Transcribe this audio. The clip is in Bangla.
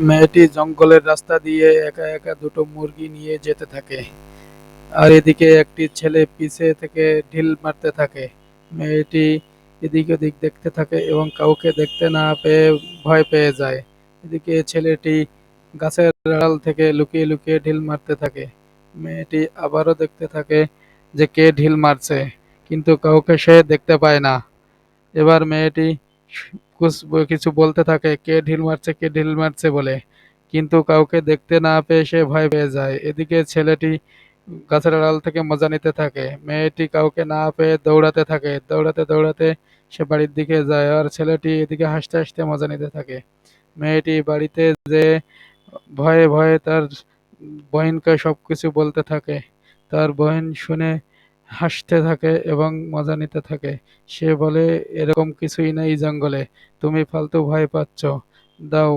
মেয়েটি জঙ্গলের রাস্তা দিয়ে একা একা দুটো মুরগি নিয়ে যেতে থাকে, আর এদিকে একটি ছেলে পিছে থেকে ঢিল মারতে থাকে। মেয়েটি এদিক ওদিক দেখতে থাকে এবং কাউকে দেখতে না পেয়ে ভয় পেয়ে যায়। এদিকে ছেলেটি গাছের আড়াল থেকে লুকিয়ে লুকিয়ে ঢিল মারতে থাকে। মেয়েটি আবারও দেখতে থাকে যে কে ঢিল মারছে, কিন্তু কাউকে সে দেখতে পায় না। এবার মেয়েটি কিছু বলতে থাকে কে ঢিল মারছে কে ঢিল মারছে বলে, কিন্তু কাউকে দেখতে না পেয়ে সে ভয় পেয়ে যায়। এদিকে ছেলেটি গাছের আড়াল থেকে মজা নিতে থাকে। মেয়েটি কাউকে না পেয়ে দৌড়াতে থাকে, দৌড়াতে দৌড়াতে সে বাড়ির দিকে যায়, আর ছেলেটি এদিকে হাসতে হাসতে মজা নিতে থাকে। মেয়েটি বাড়িতে যে ভয়ে ভয়ে তার বহিনকে সবকিছু বলতে থাকে। তার বহিন শুনে হাসতে থাকে এবং মজা নিতে থাকে। সে বলে, এরকম কিছুই নাই জঙ্গলে, তুমি ফালতু ভয় পাচ্ছ, দাও